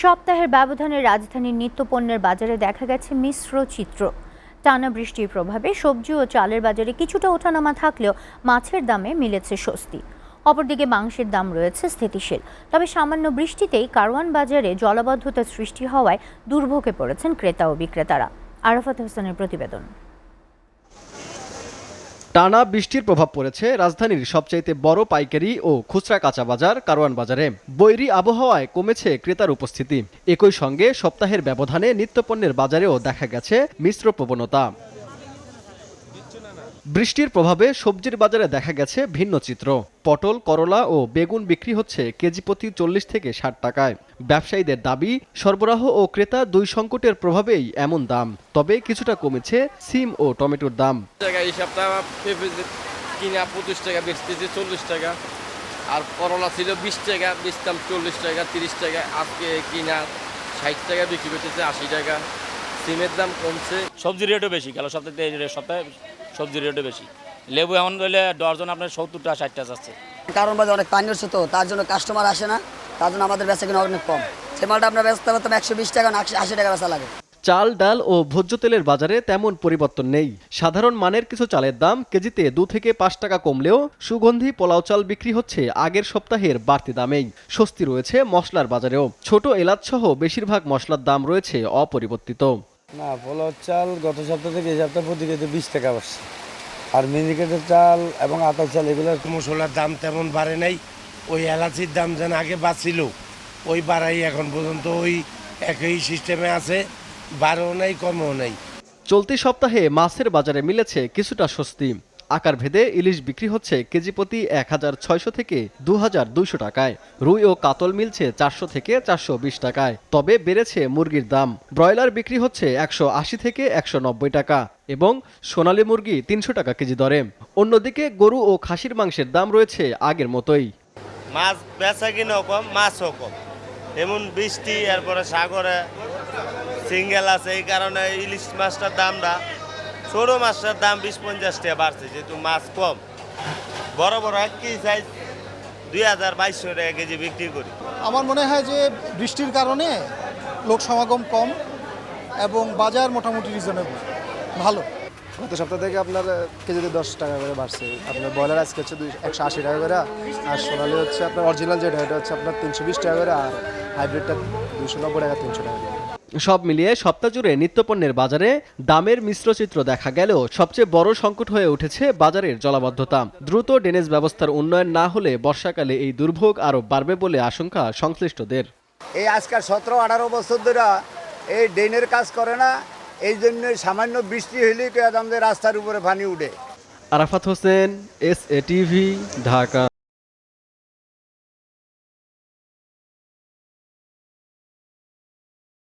সপ্তাহের ব্যবধানে রাজধানীর নিত্যপণ্যের বাজারে দেখা গেছে মিশ্র চিত্র। টানা বৃষ্টির প্রভাবে সবজি ও চালের বাজারে কিছুটা ওঠানামা থাকলেও মাছের দামে মিলেছে স্বস্তি। অপরদিকে মাংসের দাম রয়েছে স্থিতিশীল। তবে সামান্য বৃষ্টিতেই কারওয়ান বাজারে জলাবদ্ধতা সৃষ্টি হওয়ায় দুর্ভোগে পড়েছেন ক্রেতা ও বিক্রেতারা। আরাফাত হোসেনের প্রতিবেদন। টানা বৃষ্টির প্রভাব পড়েছে রাজধানীর সবচাইতে বড় পাইকারি ও খুচরা কাঁচা বাজার কারওয়ান বাজারে। বৈরী আবহাওয়ায় কমেছে ক্রেতার উপস্থিতি। একই সঙ্গে সপ্তাহের ব্যবধানে নিত্যপণ্যের বাজারেও দেখা গেছে মিশ্র প্রবণতা। বৃষ্টির প্রভাবে সবজির বাজারে দেখা গেছে ভিন্ন চিত্র। পটল, করলা ও বেগুন বিক্রি হচ্ছে কেজি প্রতি ৪০ থেকে ৬০ টাকায়। ব্যবসায়ীদের দাবি, সরবরাহ ও ক্রেতা দুই সংকটের প্রভাবেই এমন দাম। তবে কিছুটা কমেছে সিম ও টমেটোর দাম। এই সপ্তাহে কিনা ২৫ টাকা, বেচতেছে ৪০ টাকা। আর করলা ছিল ২০ টাকা, বেচতাম ৪০ টাকা, ৩০ টাকা। আজকে কিনা ৬০ টাকা, বিক্রি করতেছে ৮০ টাকা। সিমের দাম কমছে। সবজির রেটও বেশি, গেল সপ্তাহে সবজির রেটও বেশি। লেবু এমন হলে ডজন আপনার ৭০ টাকা ৬০ টাকা যাচ্ছে। কারণ বাজার অনেক পানি হচ্ছে, তো তার জন্য কাস্টমার আসে না, তার জন্য আমাদের বেচা কিনা অনেক কম। সে মালটা আমরা বেচতে পারতাম ১২০ টাকা, ৮০ টাকা বেচা লাগে। চাল, ডাল ও ভোজ্য তেলের বাজারে তেমন পরিবর্তন নেই। সাধারণ মানের কিছু চালের দাম কেজিতে ২ থেকে ৫ টাকা কমলেও সুগন্ধি পোলাও চাল বিক্রি হচ্ছে আগের সপ্তাহের বাড়তি দামেই। স্বস্তি রয়েছে মশলার বাজারেও। ছোট এলাচ সহ বেশিরভাগ মশলার দাম রয়েছে অপরিবর্তিত। না, পোলাও চাল গত সপ্তাহ থেকে এই সপ্তাহ প্রতি কেজি ২০ টাকা বাড়ছে। আর মিনিকেটের চাল এবং আতপ চাল এগুলোর মশলার দাম তেমন বাড়ে নাই। ওই এলাচির দাম যেন আগে বাড়ছিল, ওই বাড়াই এখন পর্যন্ত ওই একই সিস্টেমে আছে, বাড়েও নাই কমেও নাই। চলতি সপ্তাহে মাছের বাজারে মিলেছে কিছুটা স্বস্তি। আকার ভেদে ইলিশ বিক্রি হচ্ছে কেজি প্রতি ১৬০০ থেকে ২২০০ টাকায়। রুই ও কাতল মিলছে ৪০০ থেকে ৪২০ টাকায়। তবে বেড়েছে মুরগির দাম। ব্রয়লার বিক্রি হচ্ছে ১৮০ থেকে ১৯০ টাকা এবং সোনালী মুরগি ৩০০ টাকা কেজি দরে। অন্যদিকে গরু ও খাসির মাংসের দাম রয়েছে আগের মতোই। মাছ বেচা কিনাও কম, মাছও কম। এমন বৃষ্টি, এরপরে সাগরে সিঙ্গেল আছে, এই কারণে ইলিশ মাছটার দামটা, ছোট মাছটার দাম ২০-৫০ টাকা বাড়ছে, যেহেতু মাছ কম। বড় বড় এক কেজি সাইজ ২,২২০ টাকা কেজি বিক্রি করি। আমার মনে হয় যে বৃষ্টির কারণে লোক সমাগম কম এবং বাজার মোটামুটি রিজনেবল, ভালো। গত সপ্তাহ থেকে আপনার কেজিতে ১০ টাকা করে বাড়ছে। আপনার ব্রয়লার আজকে হচ্ছে ১৮০ টাকা করে, আর সোনালি হচ্ছে আপনার অরিজিনাল যেটা এটা হচ্ছে আপনার ৩২০ টাকা করে, আর হাইব্রিডটা ২৯০ টাকা ৩০০ টাকা করে। সব মিলিয়ে সপ্তাহ জুড়ে নিত্যপণ্যের বাজারে দামের মিশ্র চিত্র দেখা গেলেও সবচেয়ে বড় সংকট হয়ে উঠেছে বাজারের জলাবদ্ধতা। দ্রুত ড্রেনেজ ব্যবস্থার উন্নয়ন না হলে বর্ষাকালে এই দুর্ভোগ আরও বাড়বে বলে আশঙ্কা সংশ্লিষ্টদের। এই আজকাল ১৭-১৮ বছর ধরে এই ড্রেনের কাজ করে না, এই জন্য সামান্য বৃষ্টি হইলেই আমাদের রাস্তার উপরে পানি উঠে। Arafat Hossain, SA TV, Dhaka.